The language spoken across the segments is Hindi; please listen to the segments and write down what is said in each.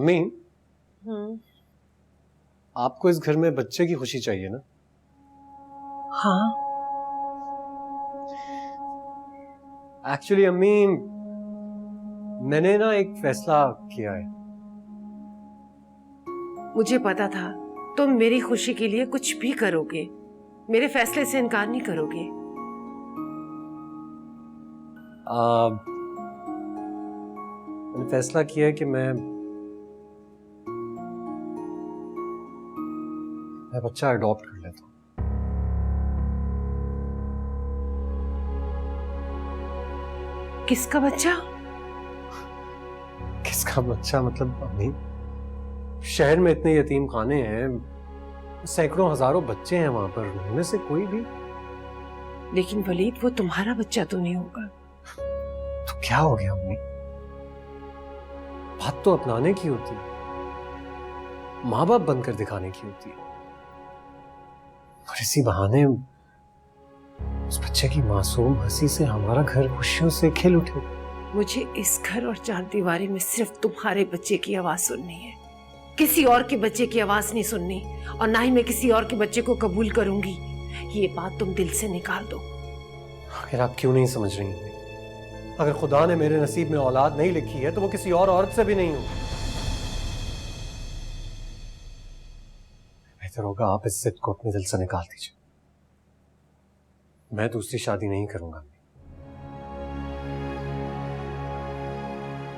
अम्मी, आपको इस घर में बच्चे की खुशी चाहिए ना? हाँ। एक्चुअली अम्मी, मैंने ना एक फैसला किया है। मुझे पता था तुम मेरी खुशी के लिए कुछ भी करोगे, मेरे फैसले से इनकार नहीं करोगे। मैंने फैसला किया है कि मैं बच्चा अडॉप्ट कर लेता हूँ। किसका बच्चा? किसका बच्चा मतलब अम्मी, शहर में इतने यतीम खाने हैं, सैकड़ों हजारों बच्चे हैं वहां पर, उनमें से कोई भी। लेकिन वलीद, वो तुम्हारा बच्चा तो नहीं होगा। तो क्या हो गया अम्मी? बात तो अपनाने की होती है, माँ बाप बनकर दिखाने की होती है, और इसी बहाने उस बच्चे की मासूम हंसी से हमारा घर खुशियों से खिल उठे। मुझे इस घर और चार दीवारी में सिर्फ तुम्हारे बच्चे की आवाज सुननी है, किसी और के बच्चे की आवाज नहीं सुननी, और ना ही मैं किसी और के बच्चे को कबूल करूंगी। ये बात तुम दिल से निकाल दो। आखिर आप क्यों नहीं समझ रही हैं? अगर खुदा ने मेरे नसीब में औलाद नहीं लिखी है तो वो किसी और औरत से भी नहीं होगी। बेहतर होगा आप इस जिद को अपने दिल से निकाल दीजिए। मैं दूसरी शादी नहीं करूंगा,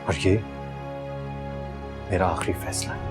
और ये मेरा आखिरी फैसला है।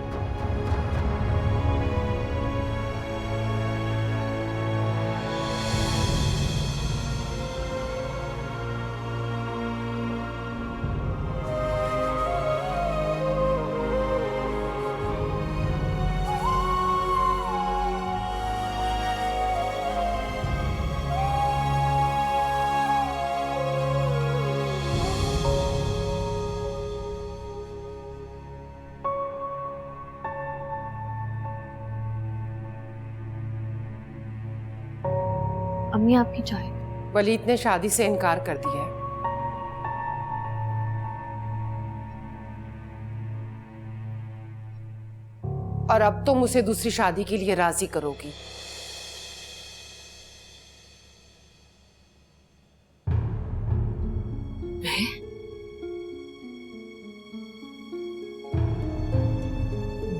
अम्मी आपकी चाय। वलीद ने शादी से इनकार कर दिया है। और अब तुम उसे दूसरी शादी के लिए राजी करोगी।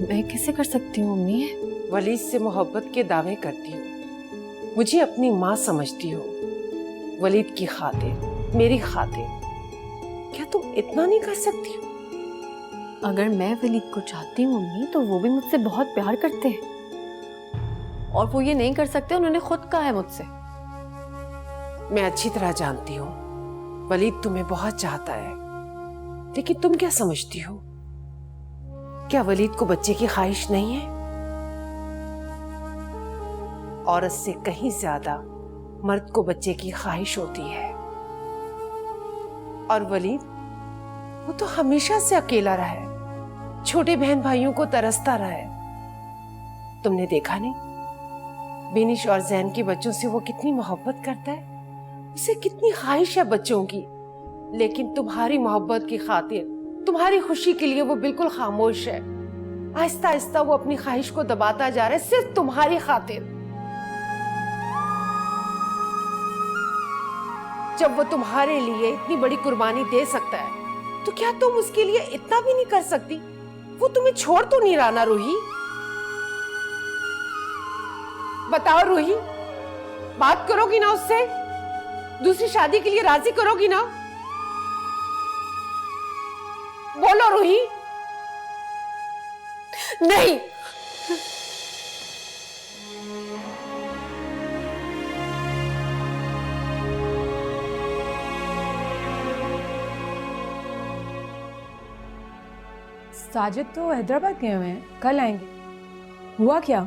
मैं कैसे कर सकती हूँ अम्मी? वलीद से मोहब्बत के दावे करती हो, मुझे अपनी माँ समझती हो, वलीद की खातिर, मेरी खातिर, क्या तुम इतना नहीं कर सकती हो? अगर मैं वलीद को चाहती हूँ अम्मी, तो वो भी मुझसे बहुत प्यार करते हैं, और वो ये नहीं कर सकते, उन्होंने खुद कहा है मुझसे। मैं अच्छी तरह जानती हूँ वलीद तुम्हें बहुत चाहता है, लेकिन तुम क्या समझती हो? क्या वलीद को बच्चे की ख्वाहिश नहीं है? औरत से कहीं ज्यादा मर्द को बच्चे की ख्वाहिश होती है। और वलीद, वो तो हमेशा से अकेला रहा है, छोटे बहन भाइयों को तरसता रहा है। तुमने देखा नहीं, बिनिश और जैन के बच्चों से वो कितनी मोहब्बत करता है, उसे कितनी ख्वाहिश है बच्चों की, लेकिन तुम्हारी मोहब्बत की खातिर, तुम्हारी खुशी के लिए वो बिल्कुल खामोश है। आहिस्ता आहिस्ता वो अपनी ख्वाहिश को दबाता जा रहा है, सिर्फ तुम्हारी खातिर। जब वो तुम्हारे लिए इतनी बड़ी कुर्बानी दे सकता है, तो क्या तुम उसके लिए इतना भी नहीं कर सकती? वो तुम्हें छोड़ तो नहीं रहा ना रूही? बताओ रूही, बात करोगी ना उससे? दूसरी शादी के लिए राजी करोगी ना? बोलो रूही। नहीं। साजिद तो हैदराबाद गए हुए हैं, कल आएंगे। हुआ क्या?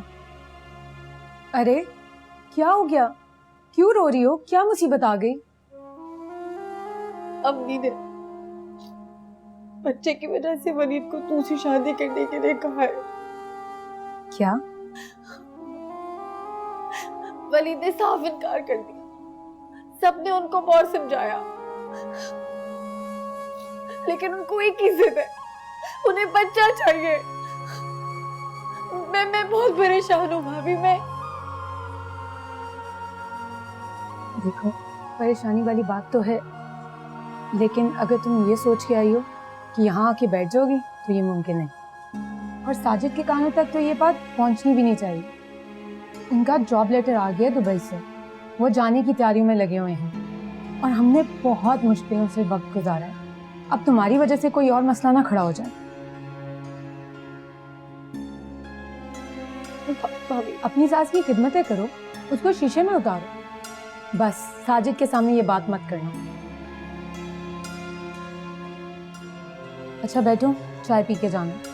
अरे क्या हो गया? क्यों रो रही हो? क्या मुसीबत आ गई? अम्मी ने बच्चे की वजह से वलीद को दूसरी शादी करने के लिए कहा है। क्या? वलीद ने साफ इनकार कर दिया। सबने उनको बहुत समझाया, लेकिन उनको एक ही जिद है, उन्हें बच्चा चाहिए। मैं बहुत परेशान हूँ भाभी। मैं देखो, परेशानी वाली बात तो है, लेकिन अगर तुम ये सोच के आई हो कि यहाँ आके बैठ जाओगी तो ये मुमकिन है। और साजिद के कानों तक तो ये बात पहुंचनी भी नहीं चाहिए। इनका जॉब लेटर आ गया दुबई से, वो जाने की तैयारियों में लगे हुए हैं और हमने बहुत मुश्किलों से वक्त गुजारा है। अब तुम्हारी वजह से कोई और मसला ना खड़ा हो जाए। भाभी अपनी सास की खिदमतें करो, उसको शीशे में उतारो। बस साजिद के सामने ये बात मत करना। अच्छा बैठो, चाय पी के जाना।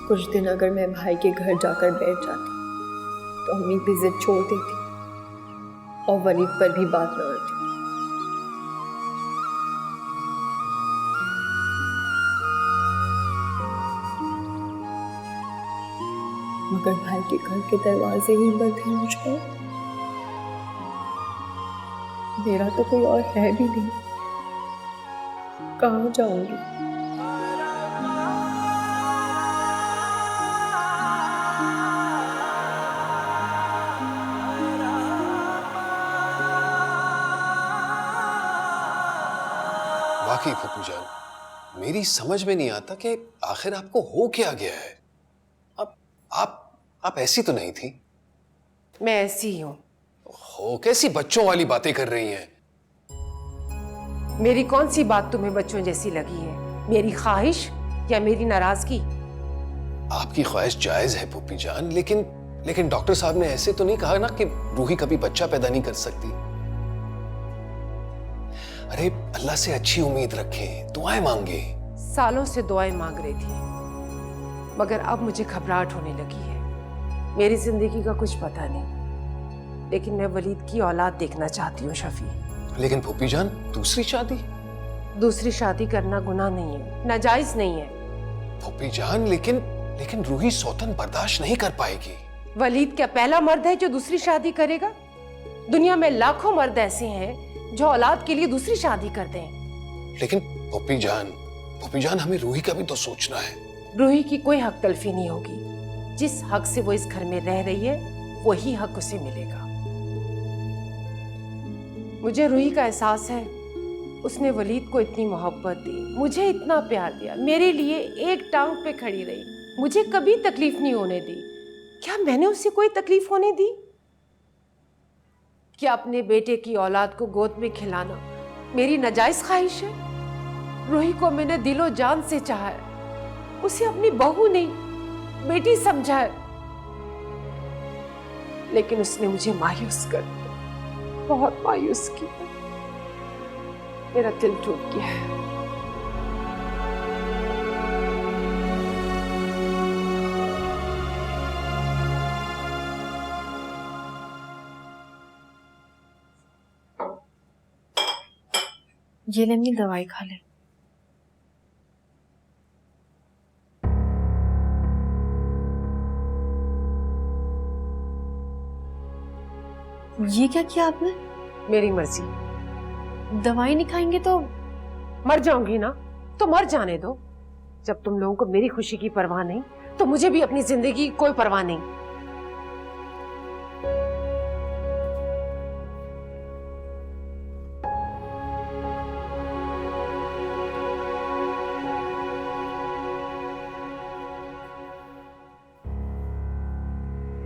कुछ दिन अगर मैं भाई के घर जाकर बैठ जाती तो अम्मी भी जिद छोड़ देती और वलीद पर भी बात ना आती। मगर भाई के घर के दरवाजे ही बंद हैं मुझको। मेरा तो कोई और है भी नहीं, कहाँ जाऊंगी? वाकई फूफू जान, मेरी समझ में नहीं आता कि आखिर आपको हो क्या गया है। आप ऐसी तो नहीं थी। मैं ऐसी ही हूँ। हो कैसी बच्चों वाली बातें कर रही हैं। मेरी कौन सी बात तुम्हें बच्चों जैसी लगी है? मेरी ख्वाहिश या मेरी नाराजगी? आपकी ख्वाहिश जायज है फूफी जान, लेकिन डॉक्टर साहब ने ऐसे तो नहीं कहा ना कि रूही कभी बच्चा पैदा नहीं कर सकती। अरे अल्लाह से अच्छी उम्मीद रखें, दुआएं मांगे। सालों से दुआएं मांग रही थी, मगर अब मुझे घबराहट होने लगी है। मेरी जिंदगी का कुछ पता नहीं, लेकिन मैं वलीद की औलाद देखना चाहती हूँ शफी। लेकिन फूफी जान, दूसरी शादी? दूसरी शादी करना गुनाह नहीं है, नाजायज नहीं है। फूफी जान, लेकिन रूही सौतन बर्दाश्त नहीं कर पाएगी। वलीद क्या पहला मर्द है जो दूसरी शादी करेगा? दुनिया में लाखों मर्द ऐसे हैं जो औलाद के लिए दूसरी शादी करते हैं। लेकिन फूफी जान हमें रूही का भी तो सोचना है। रूही की कोई हक तलफी नहीं होगी। जिस हक से वो इस घर में रह रही है वही हक उसे मिलेगा। मुझे रूही का एहसास है, उसने वलीद को इतनी मोहब्बत दी, मुझे इतना प्यार दिया, मेरे लिए एक टांग पे खड़ी रही, मुझे कभी तकलीफ नहीं होने दी। क्या मैंने उसे कोई तकलीफ होने दी? क्या अपने बेटे की औलाद को गोद में खिलाना मेरी नाजायज ख्वाहिश है? रूही को मैंने दिलो जान से चाहा है, उसे अपनी बहू नहीं बेटी समझा है, लेकिन उसने मुझे मायूस कर दिया, बहुत मायूस किया। मेरा दिल टूट गया है। ये ले अपनी दवाई खा ले। ये क्या किया आपने? मेरी मर्जी। दवाई नहीं खाएंगे तो? मर जाऊंगी ना, तो मर जाने दो। जब तुम लोगों को मेरी खुशी की परवाह नहीं, तो मुझे भी अपनी जिंदगी की कोई परवाह नहीं।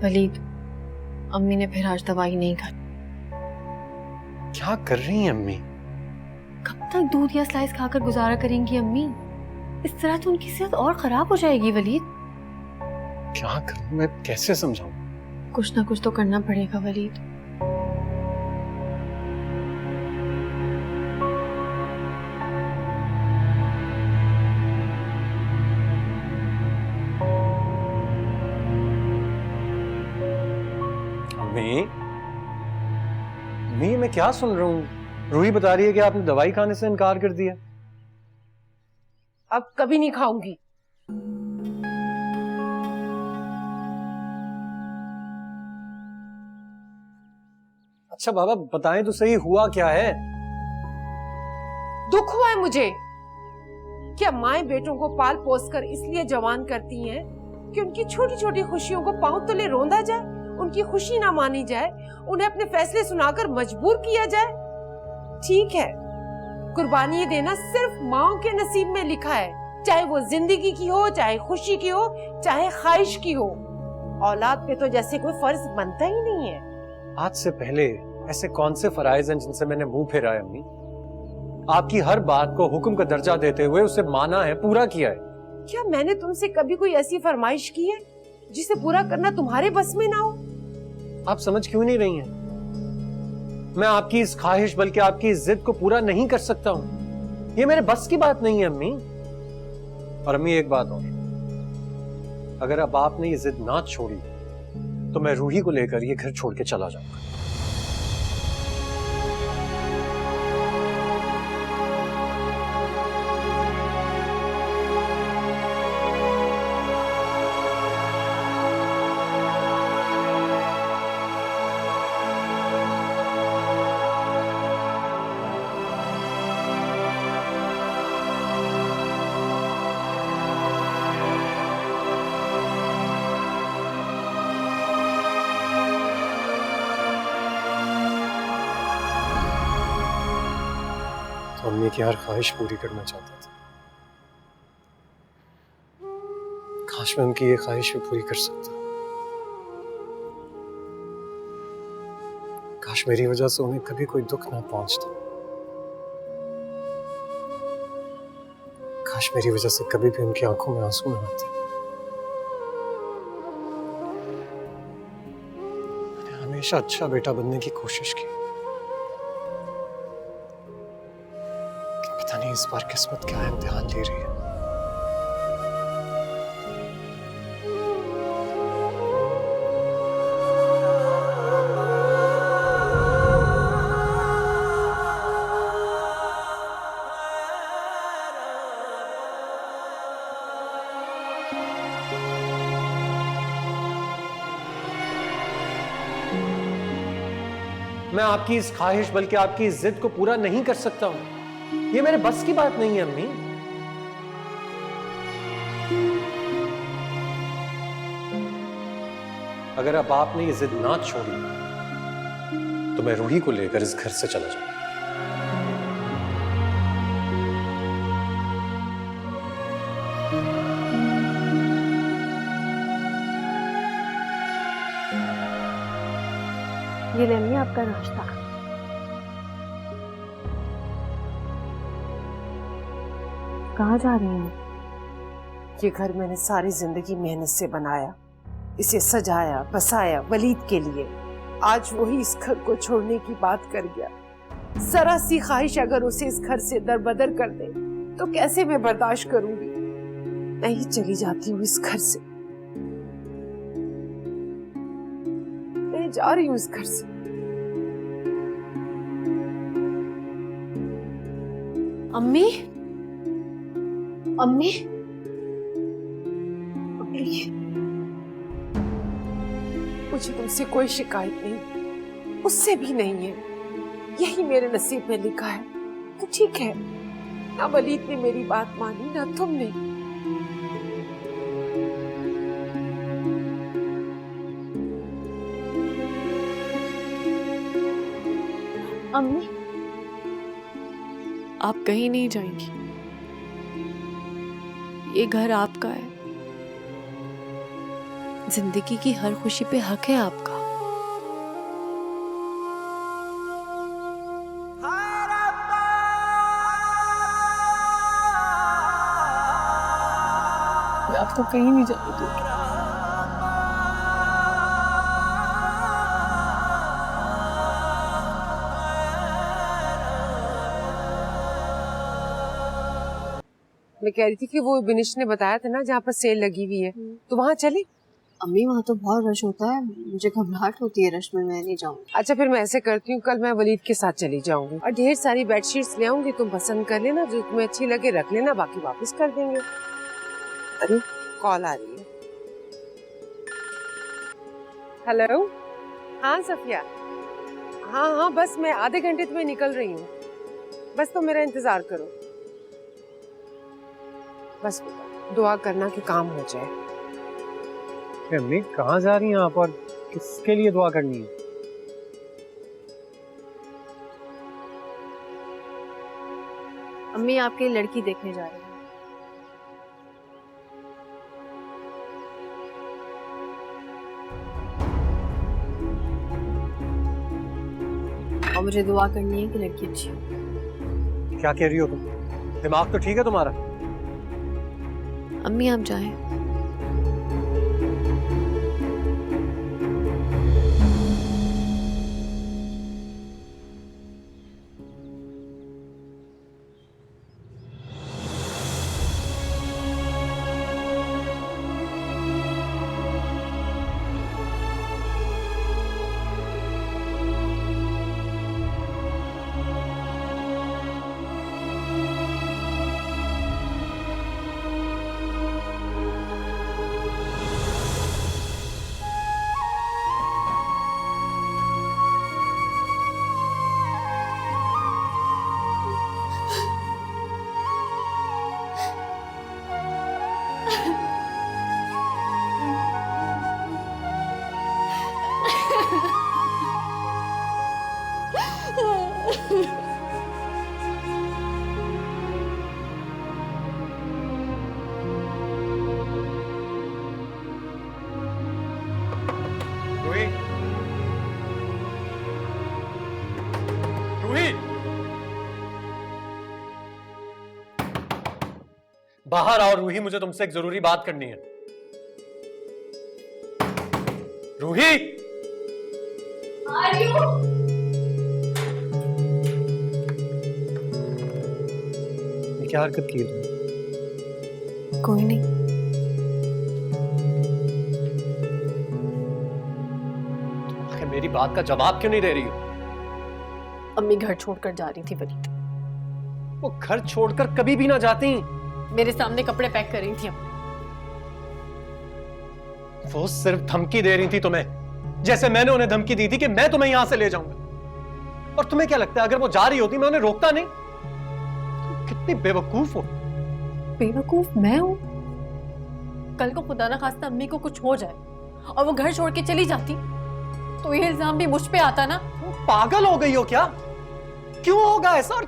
वलीद, अम्मी ने फिर आज दवाई नहीं खाई। क्या कर रही हैं अम्मी? कब तक दूध या स्लाइस खाकर गुजारा करेंगी अम्मी? इस तरह तो उनकी सेहत और खराब हो जाएगी वलीद। क्या करूं मैं, कैसे समझाऊं? कुछ ना कुछ तो करना पड़ेगा वलीद। मैं क्या सुन रहा हूँ? रूही बता रही है कि आपने दवाई खाने से इनकार कर दिया। अब कभी नहीं खाऊंगी। अच्छा बाबा बताएं तो सही, हुआ क्या है? दुख हुआ है मुझे। क्या माएं बेटों को पाल पोस कर इसलिए जवान करती हैं कि उनकी छोटी छोटी खुशियों को पांव तले रोंदा जाए, उनकी खुशी ना मानी जाए, उन्हें अपने फैसले सुनाकर मजबूर किया जाए? ठीक है, कुर्बानी देना सिर्फ माओ के नसीब में लिखा है, चाहे वो जिंदगी की हो, चाहे खुशी की हो, चाहे ख्वाहिश की हो। औलाद पे तो जैसे कोई फर्ज बनता ही नहीं है। आज से पहले ऐसे कौन से फराइज हैं जिनसे मैंने मुंह फेरा है अम्मी? आपकी हर बात को हुक्म का दर्जा देते हुए उसे माना है, पूरा किया है। क्या मैंने तुमसे कभी कोई ऐसी फरमाइश की है जिसे पूरा करना तुम्हारे बस में ना हो? आप समझ क्यों नहीं रही हैं? मैं आपकी इस ख्वाहिश बल्कि आपकी इस जिद को पूरा नहीं कर सकता हूं। ये मेरे बस की बात नहीं है अम्मी। और अम्मी एक बात और, अगर अब आपने ये जिद ना छोड़ी तो मैं रूही को लेकर ये घर छोड़ के चला जाऊंगा। तो अम्मी की हर ख्वाहिश पूरी करना चाहता था। काश मैं उनकी ये ख्वाहिश भी पूरी कर सकता। काश मेरी वजह से उन्हें कभी कोई दुख ना पहुंचता। काश मेरी वजह से कभी भी उनकी आंखों में आंसू न आते। मैंने हमेशा अच्छा बेटा बनने की कोशिश की, पता नहीं इस बार किस्मत क्या इम्तिहान ले रही है। मैं आपकी इस ख्वाहिश बल्कि आपकी इस जिद को पूरा नहीं कर सकता हूं। ये मेरे बस की बात नहीं है अम्मी। अगर अब आपने ये जिद ना छोड़ी तो मैं रूही को लेकर इस घर से चला जाऊंगा। ये ले अम्मी आपका नाश्ता। कहाँ जा रही हैं? ये घर मैंने सारी जिंदगी मेहनत से बनाया, इसे सजाया बसाया वलीद के लिए। आज वही इस घर को छोड़ने की बात कर गया। जरा सी ख्वाहिश अगर उसे इस घर से दरबदर कर दे तो कैसे मैं बर्दाश्त करूंगी। मैं ही चली जाती हूँ इस घर से, मैं जा रही हूँ इस घर से। अम्मी, अम्मी, मुझे तुमसे कोई शिकायत नहीं, उससे भी नहीं है। यही मेरे नसीब में लिखा है तो ठीक है। ना वलीद ने मेरी बात मानी ना तुमने। अम्मी, आप कहीं नहीं जाएंगी। ये घर आपका है। जिंदगी की हर खुशी पे हक है आपका। मैं आपको कहीं नहीं जाने दूंगी। मैं कह रही थी कि वो बिनिश ने बताया था ना जहाँ पर सेल लगी हुई है, तो वहां चले। अम्मी वहाँ तो बहुत रश होता है, मुझे घबराहट होती है रश में, मैं नहीं जाऊँगी। अच्छा फिर मैं ऐसे करती हूँ, कल मैं वलीद के साथ चली जाऊंगी और ढेर सारी बेडशीट्स ले आऊंगी, तुम पसंद कर लेना, जो तुम्हें अच्छी लगे रख लेना, बाकी वापस कर देंगे। अरे कॉल आ रही है। हेलो, हाँ सफिया, हाँ हाँ बस मैं आधे घंटे में निकल रही हूँ, बस तुम मेरा इंतजार करो। बस बेटा दुआ करना कि काम हो जाए। अम्मी कहाँ जा रही हैं आप और किसके लिए दुआ करनी है? अम्मी आपकी लड़की देखने जा रही है। और मुझे दुआ करनी है कि लड़की अच्छी हो। क्या कह रही हो तुम? दिमाग तो ठीक है तुम्हारा? अम्मी आप जाएं। रूही, रूही, बाहर आओ रूही, मुझे तुमसे एक जरूरी बात करनी है। रूही, ये क्या हरकत की तुमने? कोई नहीं। आखिर मेरी बात का जवाब क्यों नहीं दे रही हो? अम्मी घर छोड़कर जा रही थी वलीद। वो घर छोड़कर कभी भी ना जाती। मेरे सामने कपड़े पैक कर रही थी अपने। वो सिर्फ धमकी दे रही थी तुम्हें, जैसे मैंने उन्हें धमकी दी थी कि मैं तुम्हें यहां से ले जाऊंगा। और तुम्हें क्या लगता है अगर वो जा रही होती मैं उन्हें रोकता नहीं? तुम कितनी बेवकूफ हो। बेवकूफ मैं हूँ? कल को खुदा ना खास्ता अम्मी को कुछ हो जाए और वो घर छोड़ के चली जाती तो ये इल्जाम भी मुझ पे आता ना। तुम पागल हो गई हो क्या? क्यों होगा ऐसा? और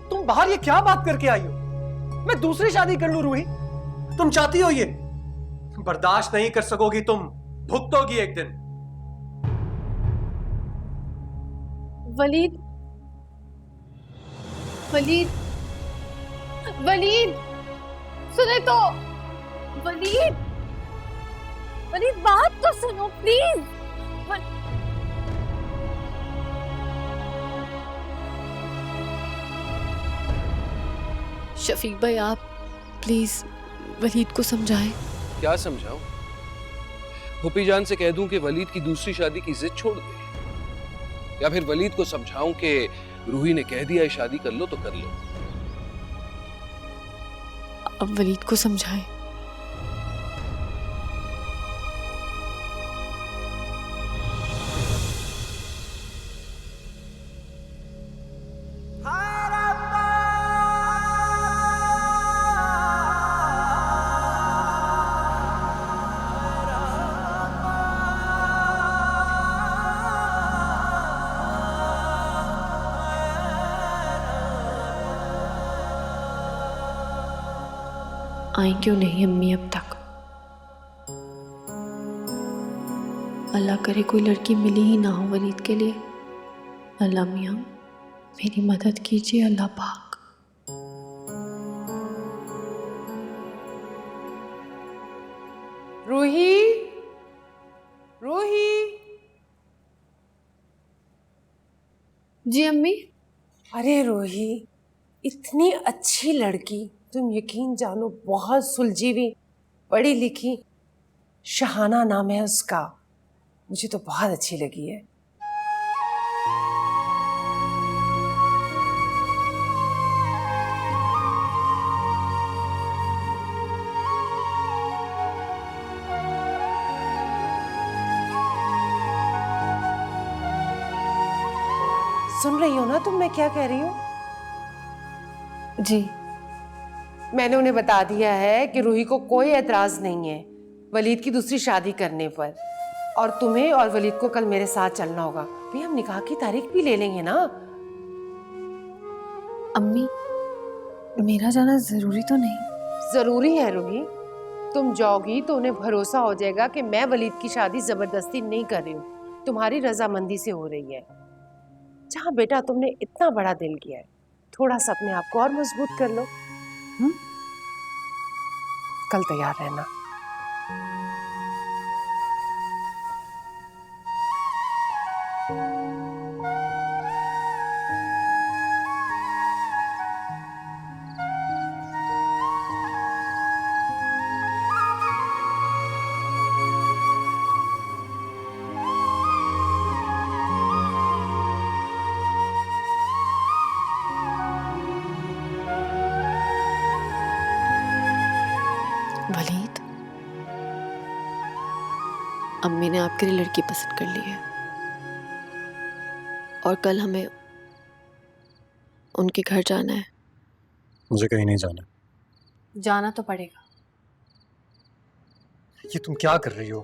तुम बाहर ये क्या बात करके आई हो? मैं दूसरी शादी कर लूं रूही? तुम चाहती हो ये? बर्दाश्त नहीं कर सकोगी तुम, भुगतोगी एक दिन। वलीद, वलीद, वलीद, सुने तो। वलीद, वलीद बात तो सुनो प्लीज। शफीक भाई आप प्लीज वलीद को समझाएं। क्या समझाऊं? भूपी जान से कह दूं कि वलीद की दूसरी शादी की जिद छोड़ दे, या फिर वलीद को समझाऊं कि रूही ने कह दिया है शादी कर लो तो कर लो। अब वलीद को समझाएं। आई क्यों नहीं अम्मी अब तक? अल्लाह करे कोई लड़की मिली ही ना हो वलीद के लिए। अल्लाह मियां मेरी मदद कीजिए अल्लाह पाक। रूही, रूही। जी अम्मी। अरे रूही, इतनी अच्छी लड़की, तुम यकीन जानो बहुत सुलझी हुई, पढ़ी लिखी, शहाना नाम है उसका, मुझे तो बहुत अच्छी लगी है। सुन रही हो ना तुम मैं क्या कह रही हूँ? जी। मैंने उन्हें बता दिया है कि रूही को कोई एतराज नहीं है वलीद की दूसरी शादी करने पर, और तुम्हें और वलीद को कल मेरे साथ चलना होगा। भी हम निकाह की तारीख भी ले लेंगे ना। अम्मी, मेरा जाना जरूरी तो नहीं? जरूरी है रूही, तुम जाओगी तो उन्हें भरोसा हो जाएगा कि मैं वलीद की शादी जबरदस्ती नहीं कर रही हूँ, तुम्हारी रजामंदी से हो रही है। जहाँ बेटा तुमने इतना बड़ा दिल किया है, थोड़ा सा अपने आप को और मजबूत कर लो। कल तैयार रहना। वलीद, अम्मी ने आपके लिए लड़की पसंद कर ली है और कल हमें उनके घर जाना है। मुझे कहीं नहीं जाना। जाना तो पड़ेगा। ये तुम क्या कर रही हो?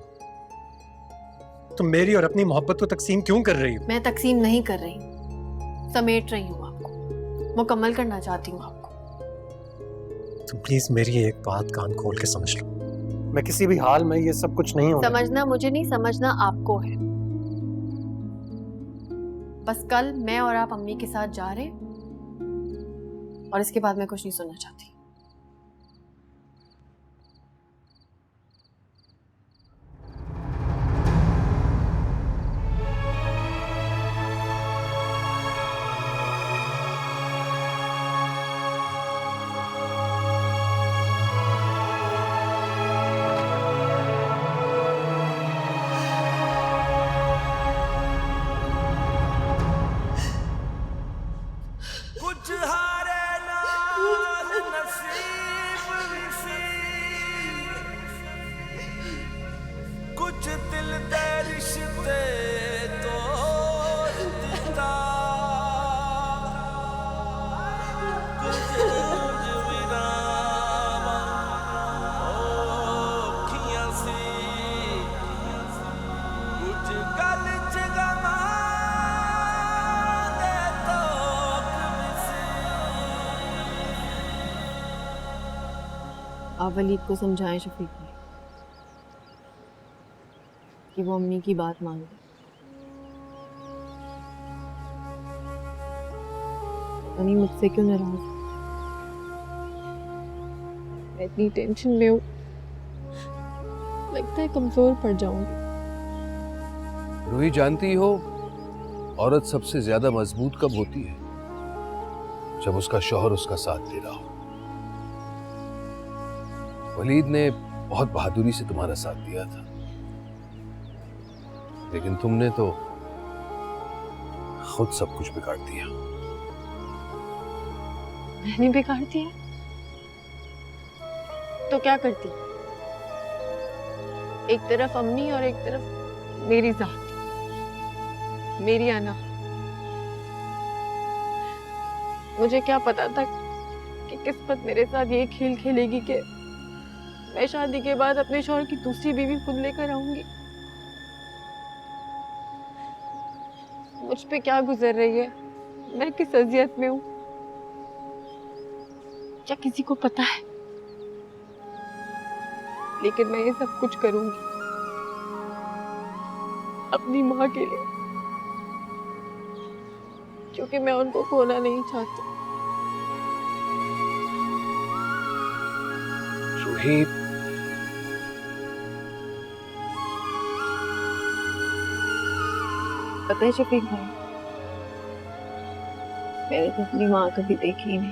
तुम मेरी और अपनी मोहब्बत को तकसीम क्यों कर रही हो? मैं तकसीम नहीं कर रही, समेट रही हूँ आपको, मुकम्मल करना चाहती हूँ आपको। तुम प्लीज मेरी एक बात कान खोल के समझ लो, मैं किसी भी हाल में ये सब कुछ नहीं होने समझना मुझे नहीं, समझना आपको है। बस कल मैं और आप अम्मी के साथ जा रहे हैं और इसके बाद मैं कुछ नहीं सुनना चाहती। कुछ हारे नाल नसीब विसी, कुछ दिल दे रिश्ते तोड़ दिता, कुछ विरामा औखियां सी, कुछ गल च गमा दे तोक विसी। आप वलीद को समझाएं शफीकी कि वो अम्मी की बात मान ले। अम्मी मुझसे क्यों नाराज है? मैं इतनी टेंशन में हूँ, लगता है कमजोर पड़ जाऊंगी। रूही, जानती हो औरत सबसे ज्यादा मजबूत कब होती है? जब उसका शौहर उसका साथ दे रहा हो। वलीद ने बहुत बहादुरी से तुम्हारा साथ दिया था, लेकिन तुमने तो खुद सब कुछ बिगाड़ दिया। मैंने बिगाड़ दिया तो क्या करती? एक तरफ अम्मी और एक तरफ मेरी जात, मेरी अना। मुझे क्या पता था कि किस्मत मेरे साथ ये खेल खेलेगी कि मैं शादी के बाद अपने शौहर की दूसरी बीवी खुद लेकर आऊंगी। मुझ पे क्या गुजर रही है, मैं किस अजियत में हूँ, क्या किसी को पता है? लेकिन मैं ये सब कुछ करूंगी अपनी माँ के लिए, क्योंकि मैं उनको खोना नहीं चाहती। रूही, पता है शफीक भाई, मैंने तो अपनी माँ कभी देखी ही नहीं,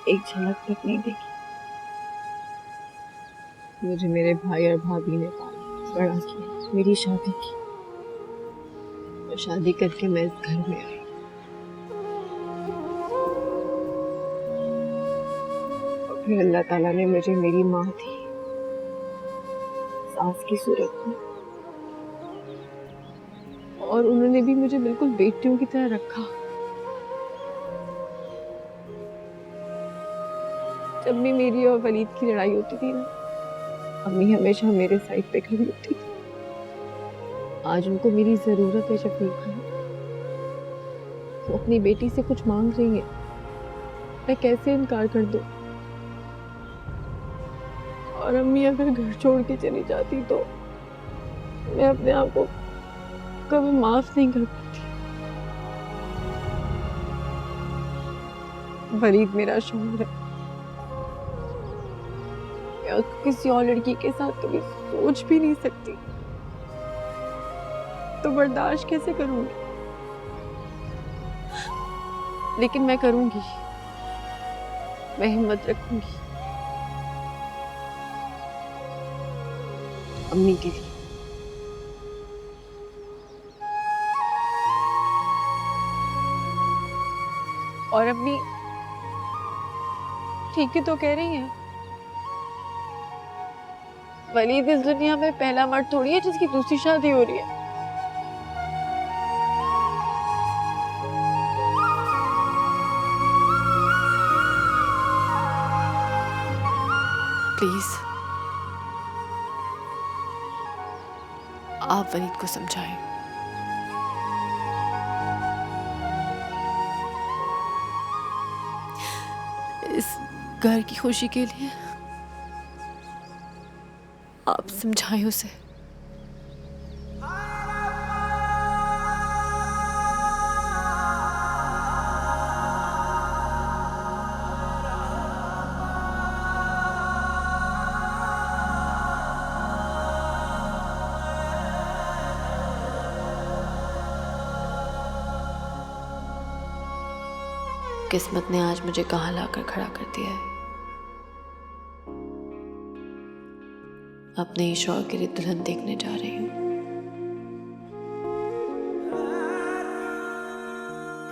एक झलक तक नहीं देखी। मुझे मेरे भाई और भाभी ने पाला बड़ा किया, मेरी शादी की और शादी करके मैं इस घर में आई। और फिर अल्लाह ताला ने मुझे मेरी माँ दी, सास की सूरत में, और उन्होंने भी मुझे बिल्कुल बेटियों की तरह रखा। जब भी मेरी और वलीद की लड़ाई होती थी ना, अम्मी हमेशा मेरे साइड पे खड़ी होती थी। आज उनको मेरी जरूरत है शफीक भाई। वो अपनी बेटी से कुछ मांग रही है, मैं कैसे इनकार कर दूं? और अम्मी अगर घर छोड़ के चली जाती तो मैं अपने आप को कभी माफ नहीं कर पाती। वलीद मेरा शौहर है, मैं उसको किसी और लड़की के साथ कभी सोच भी नहीं सकती, तो बर्दाश्त कैसे करूंगी? लेकिन मैं करूंगी, मैं हिम्मत रखूंगी अम्मी के लिए। और अम्मी ठीक ही तो कह रही हैं, वलीद इस दुनिया में पहला मर्द थोड़ी है जिसकी दूसरी शादी हो रही है। प्लीज आप वलीद को समझाएं। इस घर की खुशी के लिए आप समझाएं उसे। किस्मत ने आज मुझे कहाँ लाकर खड़ा कर दिया है। अपने ही शौहर के लिए दुल्हन देखने जा रही हूँ।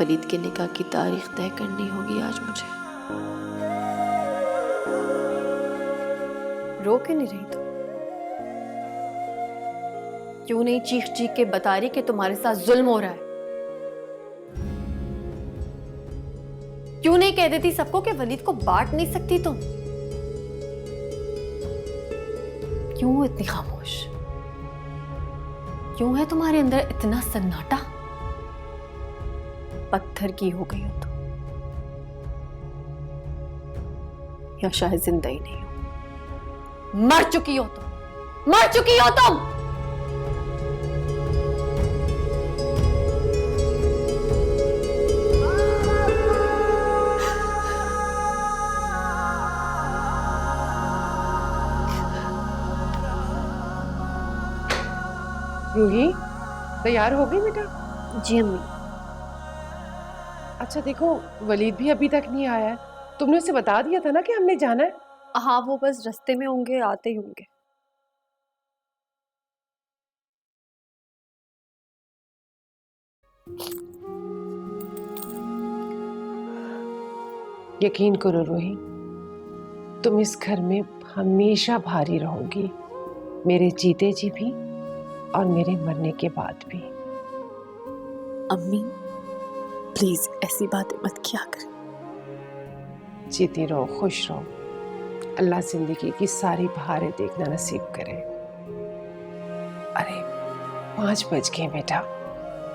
वलीद के निकाह की तारीख तय करनी होगी आज मुझे। रो क्यों नहीं रही तुम? क्यों नहीं चीख चीख के बता रही कि तुम्हारे साथ जुल्म हो रहा है? क्यों नहीं कह देती सबको कि वलीद को बांट नहीं सकती तुम? क्यों इतनी खामोश? क्यों है तुम्हारे अंदर इतना सन्नाटा? पत्थर की हो गई हो तुम, या शायद जिंदा ही नहीं हो। मर चुकी हो तुम, मर चुकी हो तुम। रूही तैयार हो गई बेटा? जी अम्मी। अच्छा देखो, वलीद भी अभी तक नहीं आया है। तुमने उसे बता दिया था ना कि हमने जाना है? हाँ, वो बस रास्ते में होंगे, आते ही होंगे। यकीन करो रूही, तुम इस घर में हमेशा भारी रहोगी, मेरे जीते जी भी और मेरे मरने के बाद भी। अम्मी प्लीज ऐसी बातें मत किया कर। जीती रहो, खुश रहो, अल्लाह जिंदगी की सारी बहारें देखना नसीब करे। अरे 5 बज गए बेटा,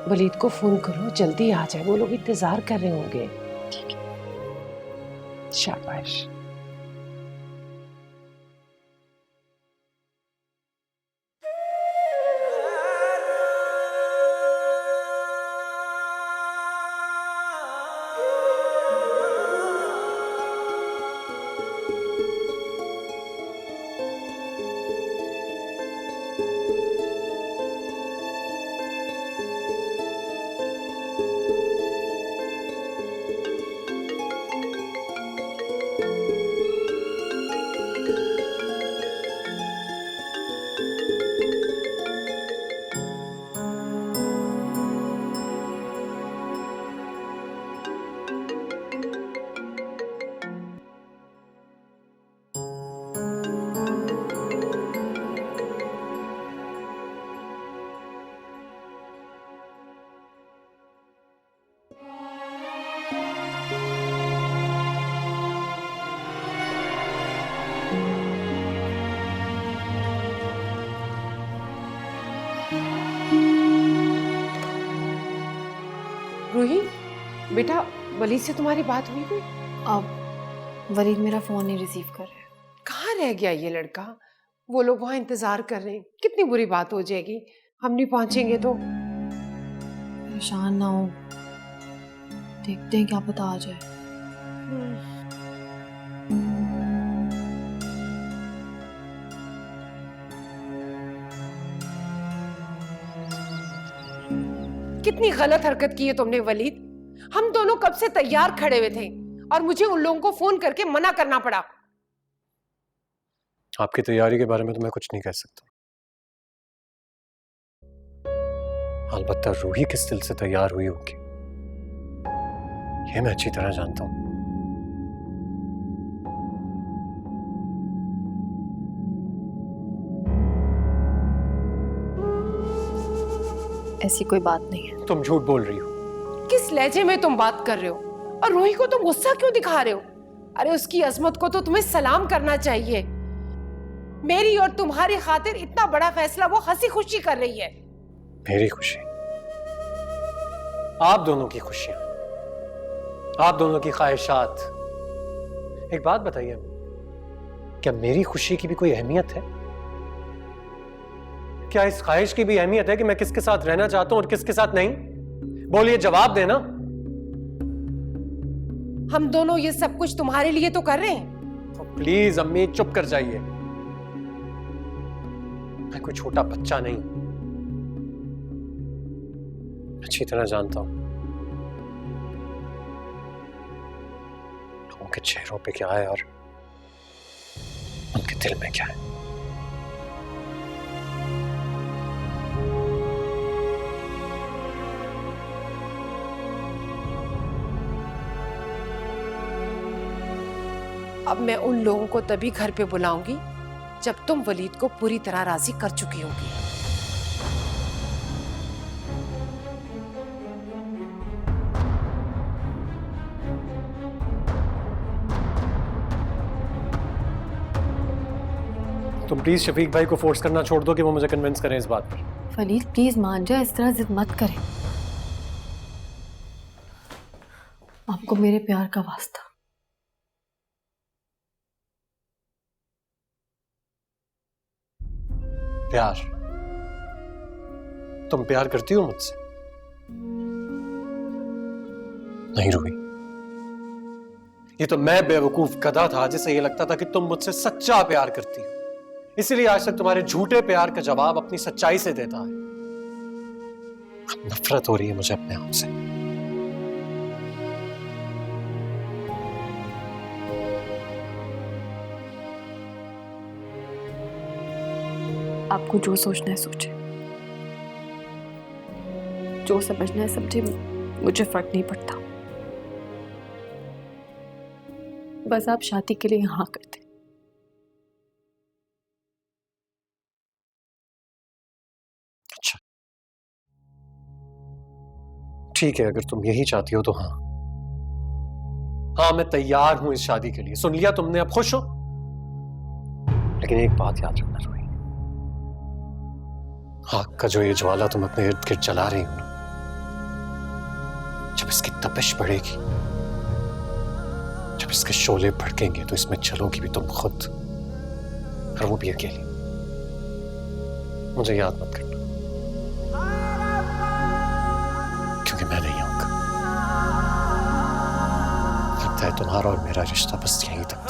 वलीद को फोन करो, जल्दी आ जाए, वो लोग इंतजार कर रहे होंगे। ठीक है। शाबाश। रूही, बेटा वलीद से तुम्हारी बात हुई कोई? अब वलीद मेरा फोन नहीं रिसीव कर रहे। कहाँ रह गया ये लड़का? वो लोग वहां इंतजार कर रहे हैं। कितनी बुरी बात हो जाएगी हम नहीं पहुंचेंगे तो। परेशान ना हो, देखते हैं क्या पता आ जाए। कितनी गलत हरकत की है तुमने वलीद। हम दोनों कब से तैयार खड़े हुए थे और मुझे उन लोगों को फोन करके मना करना पड़ा। आपकी तैयारी के बारे में तो मैं कुछ नहीं कह सकता, अलबत्ता रूही किस दिल से तैयार हुई होगी ये मैं अच्छी तरह जानता हूं। ऐसी कोई बात नहीं है। तुम झूठ बोल रही हो। किस लहजे में तुम बात कर रहे हो? और रूही को तुम गुस्सा क्यों दिखा रहे हो? अरे उसकी अजमत को तो तुम्हें सलाम करना चाहिए। मेरी और तुम्हारी खातिर इतना बड़ा फैसला वो हंसी खुशी कर रही है। मेरी खुशी, आप दोनों की खुशियां, आप दोनों की ख्वाहिशात। एक बात बताइए, क्या मेरी खुशी की भी कोई अहमियत है? क्या इस ख्वाहिश की भी अहमियत है कि मैं किसके साथ रहना चाहता हूं और किसके साथ नहीं? बोलिए, जवाब देना। हम दोनों ये सब कुछ तुम्हारे लिए तो कर रहे हैं। तो प्लीज अम्मी चुप कर जाइए। मैं कोई छोटा बच्चा नहीं, अच्छी तरह जानता हूं लोगों के चेहरों पे क्या है और उनके दिल में क्या है। अब मैं उन लोगों को तभी घर पे बुलाऊंगी जब तुम वलीद को पूरी तरह राजी कर चुकी होगी। तुम प्लीज शफीक भाई को फोर्स करना छोड़ दो कि वो मुझे कन्विंस करें इस बात पर। वलीद प्लीज मान जाए, इस तरह जिद मत करें। आपको मेरे प्यार का वास्ता। प्यार? तुम प्यार करती हो मुझसे? नहीं रूही, ये तो मैं बेवकूफ गधा था जिसे ये लगता था कि तुम मुझसे सच्चा प्यार करती हो, इसीलिए आज तक तुम्हारे झूठे प्यार का जवाब अपनी सच्चाई से देता है। अब नफरत हो रही है मुझे अपने आप से। आपको जो सोचना है सोचे, जो समझना है समझे, मुझे फर्क नहीं पड़ता। बस आप शादी के लिए हाँ करते। अच्छा ठीक है, अगर तुम यही चाहती हो तो हाँ, हाँ मैं तैयार हूं इस शादी के लिए। सुन लिया तुमने, अब खुश हो? लेकिन एक बात याद रखना रोही, आग का जो ये ज्वाला तुम अपने इर्द गिर्द जला रही हो ना, जब इसकी तपिश बढ़ेगी, जब इसके शोले भड़केंगे, तो इसमें चलोगी भी तुम खुद, और वो भी अकेली। मुझे याद मत करना, क्योंकि मैं नहीं आऊंगा। लगता है तुम्हारा और मेरा रिश्ता बस यहीं तक